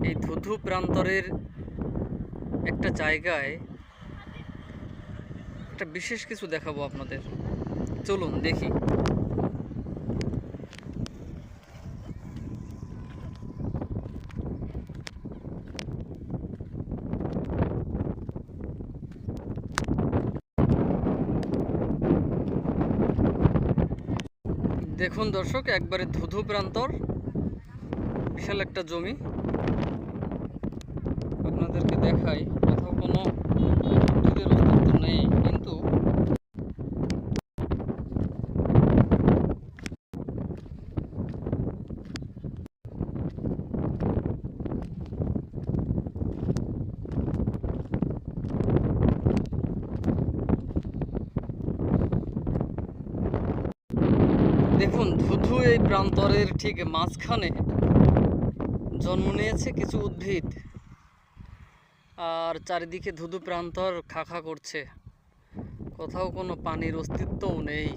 এই ধুধু প্রান্তরের একটা জায়গায় একটা বিশেষ কিছু দেখাবো আপনাদের। চলুন দেখি। দেখুন দর্শক, একবারে ধুধু প্রান্তর, বিশাল একটা জমি। আপনাদেরকে দেখাই, কোথাও কোনো উদ্ভিদের অস্তিত্ব নেই, কিন্তু দেখুন ধুধু এই প্রান্তরের ঠিক মাঝখানে জন্ম নিয়েছে কিছু উদ্ভিদ, আর চারিদিকে ধুধু প্রান্তর খা খা করছে, কোথাও কোনো পানির অস্তিত্বও নেই।